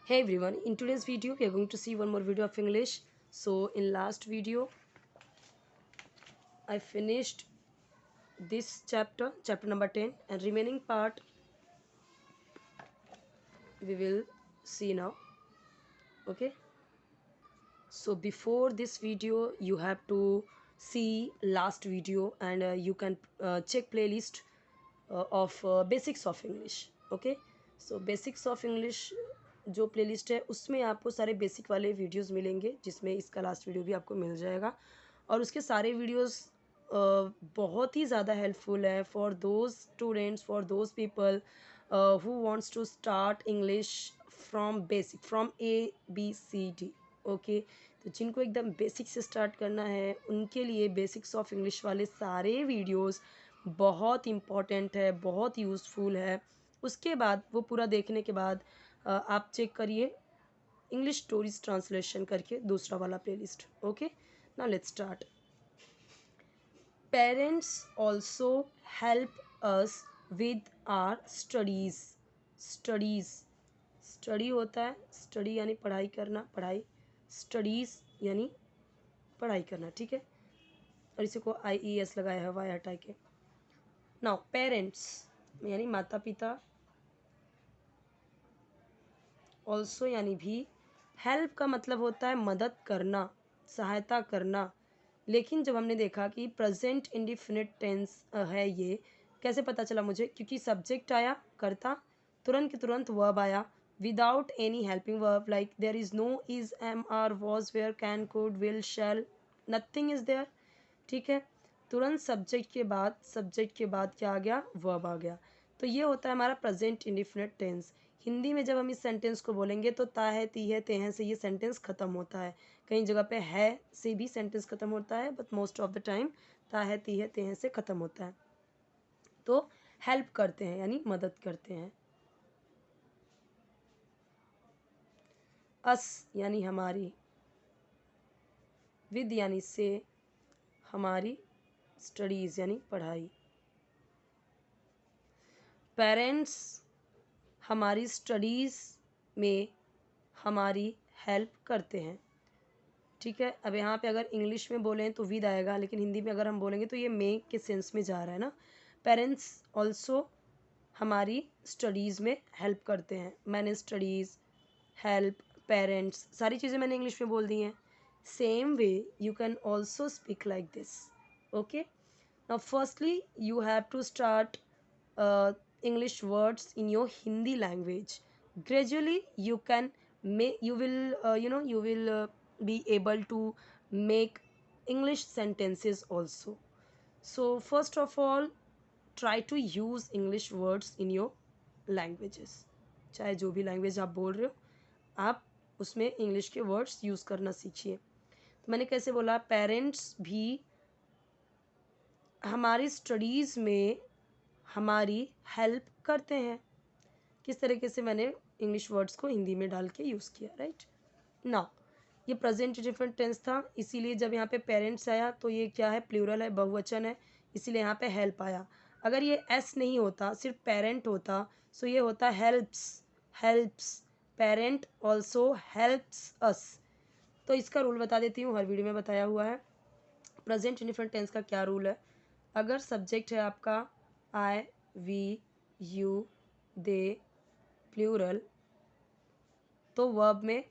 Hey everyone, in today's video we are going to see one more video of English. So in last video I finished this chapter number 10, and remaining part we will see now. Okay, so before this video you have to see last video, and you can check playlist of basics of English. Okay, so basics of English जो playlist है उसमें आपको सारे basic वाले videos मिलेंगे, जिसमें इसका last video भी आपको मिल जाएगा। और उसके सारे वीडियोस बहुत ही ज़्यादा हेल्पफुल है for those students, for those people who wants to start English from basic, from ABCD। Okay, तो जिनको एकदम बेसिक से स्टार्ट करना है उनके लिए बेसिक्स ऑफ इंग्लिश वाले सारे वीडियोस बहुत इम्पॉर्टेंट है, बहुत यूज़फुल है। उसके बाद वो पूरा देखने के बाद आप चेक करिए इंग्लिश स्टोरीज ट्रांसलेशन करके दूसरा वाला playlist. Okay, now let's start. Parents also help us with our studies. Studies, study होता है, स्टडी यानी पढ़ाई करना, पढ़ाई, स्टडीज़ यानी पढ़ाई करना, ठीक है। और इसी को IES लगाया है, वाई हटा के। नाउ पेरेंट्स यानी माता पिता, ऑल्सो यानी भी, हेल्प का मतलब होता है मदद करना, सहायता करना। लेकिन जब हमने देखा कि प्रेजेंट इंडिफिनिट टेंस है, ये कैसे पता चला मुझे? क्योंकि सब्जेक्ट आया करता, तुरंत के तुरंत वर्ब आया without any helping verb, like there is no is, am, are, was, were, can, could, will, shall, nothing is there. ठीक है, तुरंत सब्जेक्ट के बाद क्या आ गया? वर्ब आ गया। तो ये होता है हमारा प्रेजेंट इंडिफिनिट टेंस। हिंदी में जब हम इस सेंटेंस को बोलेंगे तो ता है, ती है, ते हैं से ये सेंटेंस ख़त्म होता है। कई जगह पे है से भी सेंटेंस ख़त्म होता है, but most of the time ता है, ती है, ते हैं से ख़त्म होता है। तो हेल्प करते हैं यानी मदद करते हैं। अस यानी हमारी, विद यानी से, हमारी स्टडीज़ यानी पढ़ाई। पेरेंट्स हमारी स्टडीज़ में हमारी हेल्प करते हैं। ठीक है, अब यहाँ पे अगर इंग्लिश में बोलें तो विद आएगा, लेकिन हिंदी में अगर हम बोलेंगे तो ये मे के सेंस में जा रहा है ना। पेरेंट्स ऑल्सो हमारी स्टडीज़ में हेल्प करते हैं। मैंने स्टडीज़, हेल्प, पेरेंट्स सारी चीज़ें मैंने इंग्लिश में बोल दी हैं। Same way you can also speak like this. Okay, now firstly you have to start English words in your Hindi language. Gradually you can make, you will you will be able to make English sentences also. So first of all, try to use English words in your languages. चाहे जो भी language आप बोल रहे हो, आप उसमें English के वर्ड्स यूज़ करना सीखिए। तो मैंने कैसे बोला? पेरेंट्स भी हमारी स्टडीज़ में हमारी हेल्प करते हैं। किस तरीके से मैंने इंग्लिश वर्ड्स को हिंदी में डाल के यूज़ किया, राइट। नाउ ये प्रेजेंट डिफरेंट टेंस था, इसीलिए जब यहाँ पे पेरेंट्स आया तो ये क्या है? प्लूरल है, बहुवचन है, इसीलिए यहाँ पे हेल्प आया। अगर ये एस नहीं होता, सिर्फ पेरेंट होता, सो ये होता helps. Helps, parent also helps us. तो इसका रूल बता देती हूँ, हर वीडियो में बताया हुआ है। प्रेजेंट इंडिफरेंट टेंस का क्या रूल है? अगर सब्जेक्ट है आपका आई, वी, यू, दे, प्लूरल, तो वर्ब में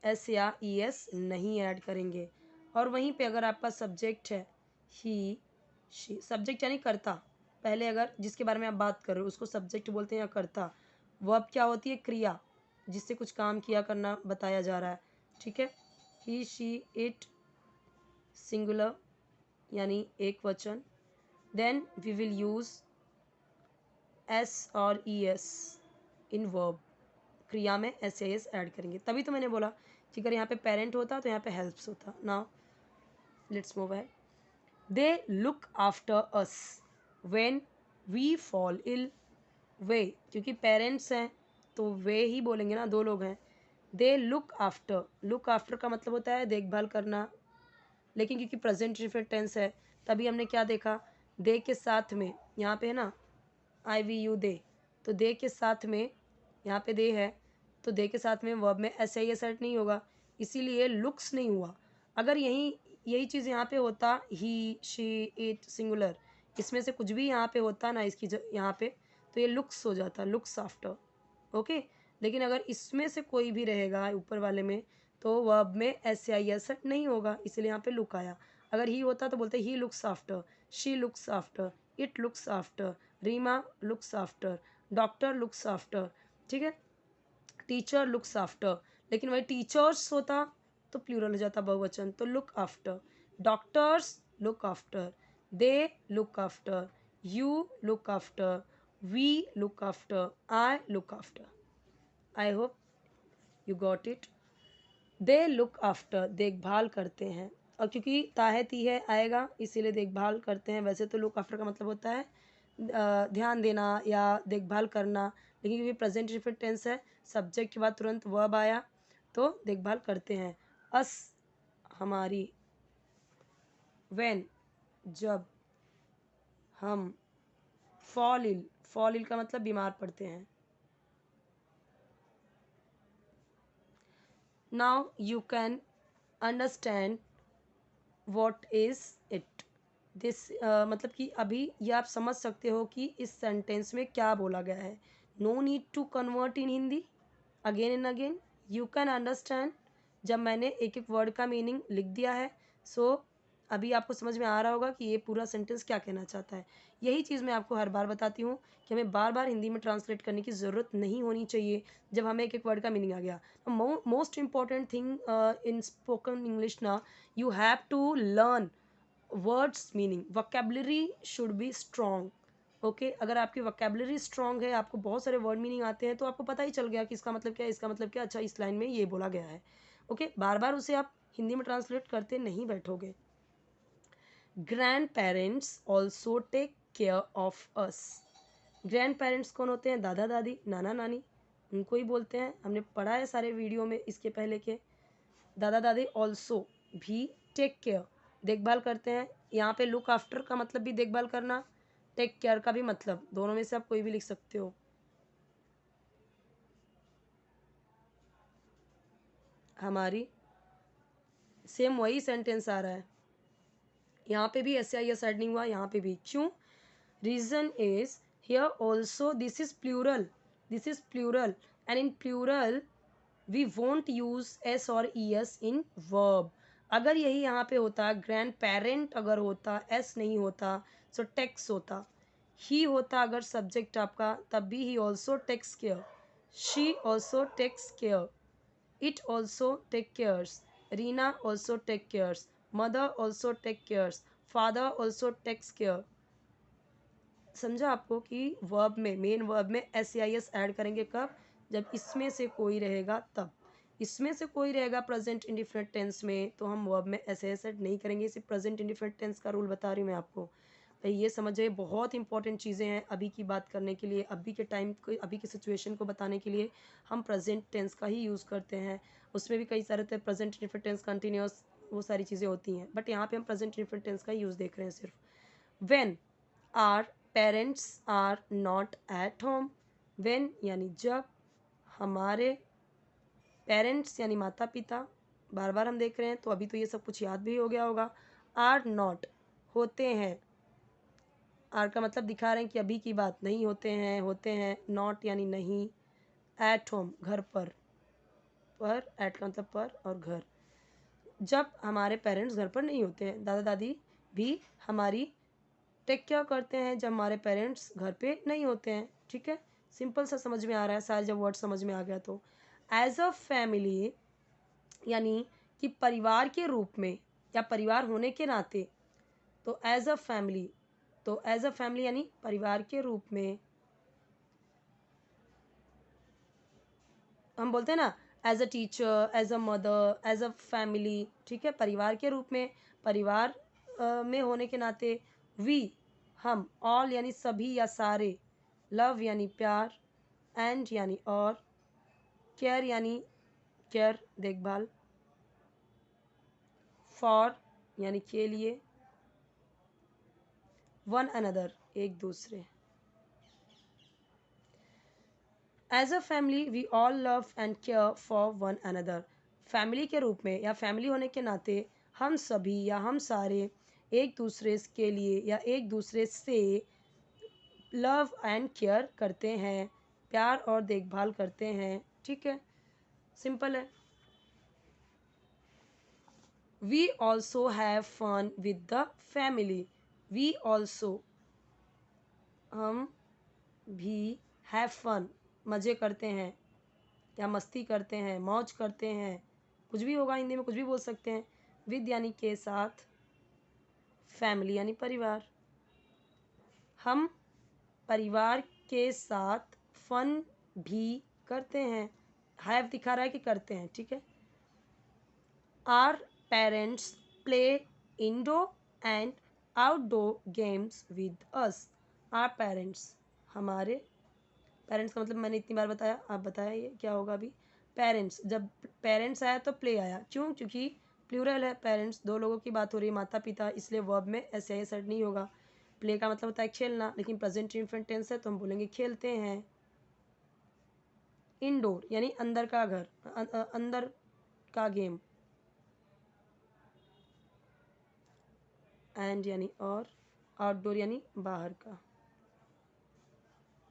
एस या ES नहीं ऐड करेंगे। और वहीं पे अगर आपका सब्जेक्ट है ही, शी, सब्जेक्ट यानी कर्ता, पहले अगर जिसके बारे में आप बात कर रहे हो उसको सब्जेक्ट बोलते हैं या कर्ता। वर्ब क्या होती है? क्रिया, जिससे कुछ काम किया करना बताया जा रहा है। ठीक है, ही, शी, इट, सिंगुलर यानी एक वचन। Then we will use S और ES इन वर्ब, क्रिया में एस या एस ऐड करेंगे। तभी तो मैंने बोला कि अगर यहाँ पे पेरेंट होता तो यहाँ पे हेल्प्स होता। नाउ लेट्स मूव है। They look after us when we fall ill. वे, क्योंकि पेरेंट्स हैं तो वे ही बोलेंगे ना, दो लोग हैं। दे लुक आफ्टर, लुक आफ्टर का मतलब होता है देखभाल करना, लेकिन क्योंकि प्रेजेंट परफेक्ट टेंस है तभी हमने क्या देखा? दे के साथ में यहाँ पे है ना IVU दे, तो दे के साथ में यहाँ पे दे है तो दे के साथ में वर्ब में एस आई एस एड नहीं होगा, इसीलिए लुक्स नहीं हुआ। अगर यही चीज़ यहाँ पे होता, ही, शी, इट, सिंगुलर, इसमें से कुछ भी यहाँ पे होता ना इसकी यहाँ पे, तो ये लुक्स हो जाता, लुक्स आफ्टर। ओके, लेकिन अगर इसमें से कोई भी रहेगा ऊपर वाले में, तो वर्ब में एस आई एस एड नहीं होगा, इसलिए यहाँ पे लुक आया। अगर ही होता तो बोलते he looks after, she looks after, it looks after, Reema looks after, doctor looks after, ठीक है, टीचर लुक्स आफ्टर। लेकिन वही टीचर्स होता तो प्लूरल हो जाता, बहुवचन, तो look after, doctors look after, they look after, you look after, we look after, I look after. I hope you got it. They look after, देखभाल करते हैं, और क्योंकि ताहे ती है आएगा इसीलिए देखभाल करते हैं। वैसे तो लुक आफ्टर का मतलब होता है ध्यान देना या देखभाल करना, लेकिन क्योंकि प्रेजेंट इंडेफिनिट टेंस है, सब्जेक्ट के बाद तुरंत वर्ब आया तो देखभाल करते हैं। अस हमारी, व्हेन जब, हम, फॉल इल का मतलब बीमार पड़ते हैं। Now you can understand what is it. This मतलब कि अभी ये आप समझ सकते हो कि इस सेंटेंस में क्या बोला गया है। No need to convert in Hindi again and again, you can understand. जब मैंने एक एक वर्ड का मीनिंग लिख दिया है, सो अभी आपको समझ में आ रहा होगा कि ये पूरा सेंटेंस क्या कहना चाहता है। यही चीज़ मैं आपको हर बार बताती हूँ कि हमें बार बार हिंदी में ट्रांसलेट करने की ज़रूरत नहीं होनी चाहिए जब हमें एक एक वर्ड का मीनिंग आ गया। Most important thing in spoken English ना, you have to learn words meaning, vocabulary should be strong। Okay, अगर आपकी वोकेबलरी स्ट्रांग है, आपको बहुत सारे वर्ड मीनिंग आते हैं, तो आपको पता ही चल गया कि इसका मतलब क्या है, इसका मतलब क्या, अच्छा इस लाइन में ये बोला गया है। ओके, बार बार उसे आप हिंदी में ट्रांसलेट करते नहीं बैठोगे। Grand parents also take care of us. Grand parents कौन होते हैं? दादा दादी, नाना नानी, उनको ही बोलते हैं। हमने पढ़ा है सारे वीडियो में इसके पहले के। दादा दादी ऑल्सो भी टेक केयर, देखभाल करते हैं। यहाँ पे लुक आफ्टर का मतलब भी देखभाल करना, टेक केयर का भी मतलब, दोनों में से आप कोई भी लिख सकते हो। हमारी सेम वही सेंटेंस आ रहा है, यहाँ पे भी एस आई एस ऐड नहीं हुआ, यहाँ पे भी। क्यों? Reason is here also this is plural, this is plural, and in plural we won't use S और ई एस इन वर्ब। अगर यही यहाँ पे होता, ग्रैंड पेरेंट अगर होता, एस नहीं होता, सो टेक्स होता। ही होता अगर सब्जेक्ट आपका, तब भी he also takes care, she also takes care, it also take cares, Reena also take cares, mother also take cares, father also takes care. समझा आपको कि वर्ब में, मेन वर्ब में एस आई एस ऐड करेंगे कब? जब इसमें से कोई रहेगा तब। इसमें से कोई रहेगा प्रेजेंट इंडिफिनिट टेंस में, तो हम वर्ब में एस आई एस ऐड नहीं करेंगे। सिर्फ प्रेजेंट इंडिफिनिट टेंस का रूल बता रही हूँ मैं आपको। भाई ये समझिए, बहुत इंपॉर्टेंट चीज़ें हैं अभी की बात करने के लिए, अभी के टाइम को, अभी की सिचुएशन को बताने के लिए हम प्रेजेंट टेंस का ही यूज़ करते हैं। उसमें भी कई सारे थे, प्रेजेंट इंडिफिनिट टेंस, कंटिन्यूस, वो सारी चीज़ें होती हैं, बट यहाँ पे हम प्रेजेंट इंडिफिनिट टेंस का यूज़ देख रहे हैं सिर्फ। When our parents are not at home, when यानी जब, हमारे पेरेंट्स यानी माता पिता, बार बार हम देख रहे हैं तो अभी तो ये सब कुछ याद भी हो गया होगा। आर नॉट होते हैं, आर का मतलब दिखा रहे हैं कि अभी की बात, नहीं होते हैं, होते हैं, नॉट यानी नहीं, एट होम घर पर, एट का मतलब पर और घर, जब हमारे पेरेंट्स घर पर नहीं होते हैं। दादा दादी भी हमारी टेक केयर करते हैं जब हमारे पेरेंट्स घर पे नहीं होते हैं। ठीक है, सिंपल सा समझ में आ रहा है, सारे जब वर्ड समझ में आ गया तो। एज अ फैमिली यानी कि परिवार के रूप में या परिवार होने के नाते, तो एज अ फैमिली, तो एज अ फैमिली यानी परिवार के रूप में, हम बोलते हैं ना as a teacher, as a mother, as a family. ठीक है, परिवार के रूप में, परिवार में होने के नाते, वी हम, ऑल यानी सभी या सारे, लव यानी प्यार, एंड यानी और, केयर यानी केयर देखभाल, फॉर यानी के लिए, वन अनदर एक दूसरे। As a family we all love and care for one another. Family के रूप में या फैमिली होने के नाते हम सभी या हम सारे एक दूसरे के लिए या एक दूसरे से लव एंड केयर करते हैं, प्यार और देखभाल करते हैं। ठीक है, सिंपल है। We also have fun with the family. We also, हम भी, हैव फन, मज़े करते हैं या मस्ती करते हैं, मौज करते हैं, कुछ भी होगा, हिंदी में कुछ भी बोल सकते हैं। विद यानी के साथ, फैमिली यानी परिवार। हम परिवार के साथ फन भी करते हैं। हैव दिखा रहा है कि करते हैं। ठीक है। Our parents play indoor and outdoor games with us. Our parents, हमारे पेरेंट्स का मतलब मैंने इतनी बार बताया, आप बताया ये क्या होगा अभी। पेरेंट्स, जब पेरेंट्स आया तो प्ले आया, क्यों? क्योंकि प्लूरल है, पेरेंट्स दो लोगों की बात हो रही है, माता पिता, इसलिए वर्ब में ऐसे आई सेट नहीं होगा। प्ले का मतलब होता है खेलना, लेकिन प्रेजेंट इन्फिनिट टेंस है तो हम बोलेंगे खेलते हैं। इंडोर यानी अंदर का घर, अंदर का गेम। एंड यानी और, आउटडोर यानी बाहर का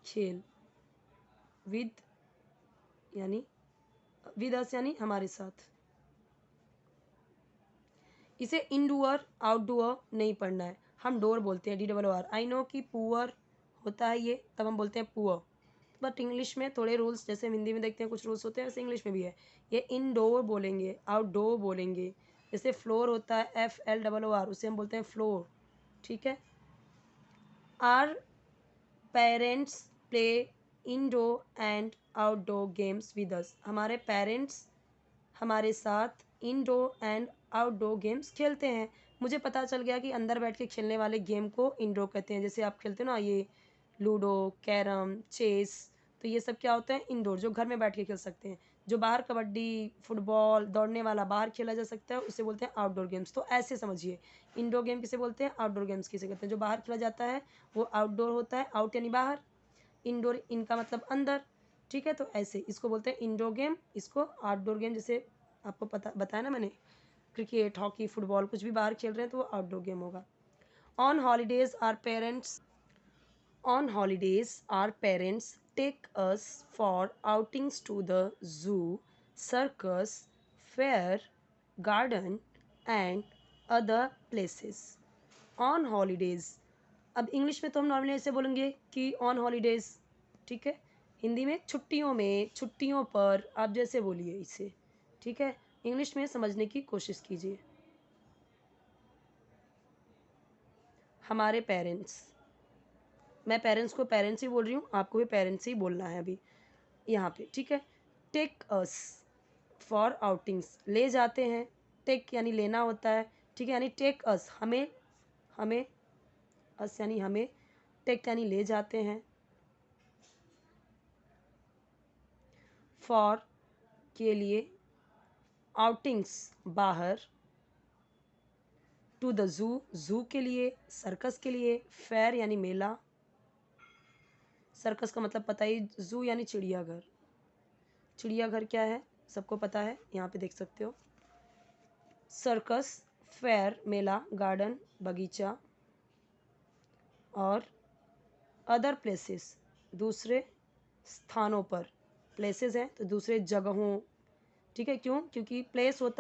खेल। विद यानी, विद अस यानी हमारे साथ। इसे इनडोअर आउटडोअर नहीं पढ़ना है, हम डोर बोलते हैं, DOOR। आई नो कि पुअर होता है ये, तब हम बोलते हैं पुअर, बट इंग्लिश में थोड़े रूल्स, जैसे हम हिंदी में देखते हैं कुछ रूल्स होते हैं, वैसे इंग्लिश में भी है। ये इनडोर बोलेंगे, आउटडोर बोलेंगे। जैसे फ्लोर होता है FLOOR, उसे हम बोलते हैं फ्लोर। ठीक है। Our parents play indoor and outdoor games with us. हमारे पेरेंट्स हमारे साथ इंडोर एंड आउटडोर गेम्स खेलते हैं। मुझे पता चल गया कि अंदर बैठ के खेलने वाले गेम को इंडोर कहते हैं। जैसे आप खेलते हो ना ये लूडो, कैरम, चेस, तो ये सब क्या होता है? इंडोर, जो घर में बैठ के खेल सकते हैं। जो बाहर कबड्डी, फुटबॉल, दौड़ने वाला बाहर खेला जा सकता है, उसे बोलते हैं आउटडोर गेम्स। तो ऐसे समझिए, इंडोर गेम किसे बोलते हैं, आउटडोर गेम्स किसे कहते हैं। जो बाहर खेला जाता है वो आउटडोर होता है, आउट यानी बाहर, इंडोर इनका मतलब अंदर। ठीक है, तो ऐसे इसको बोलते हैं इंडोर गेम, इसको आउटडोर गेम। जैसे आपको पता बताया ना मैंने, क्रिकेट, हॉकी, फुटबॉल, कुछ भी बाहर खेल रहे हैं तो वो आउटडोर गेम होगा। On holidays our parents, on holidays our parents take us for outings to the zoo, circus, fair, garden and other places. On holidays, अब इंग्लिश में तो हम नॉर्मली ऐसे बोलेंगे कि ऑन हॉलीडेज। ठीक है, हिंदी में छुट्टियों में, छुट्टियों पर, आप जैसे बोलिए इसे। ठीक है, इंग्लिश में समझने की कोशिश कीजिए। हमारे पेरेंट्स, मैं पेरेंट्स को पेरेंट्स ही बोल रही हूँ, आपको भी पेरेंट्स ही बोलना है अभी यहाँ पे। ठीक है। टेक अस फॉर आउटिंग्स, ले जाते हैं, टेक यानी लेना होता है। ठीक है, यानी टेक अस, हमें, हमें, अस यानी हमें, टेक यानी ले जाते हैं, फॉर के लिए, आउटिंग्स बाहर, टू द जू जू के लिए, सर्कस के लिए, फेयर यानी मेला, सर्कस का मतलब पता ही, जू यानी चिड़ियाघर। चिड़ियाघर क्या है सबको पता है, यहाँ पे देख सकते हो। सर्कस, फेयर मेला, गार्डन बगीचा, और अदर प्लेसेस दूसरे स्थानों पर, प्लेसेस हैं तो दूसरे जगहों। ठीक है, क्यों? क्योंकि प्लेस होता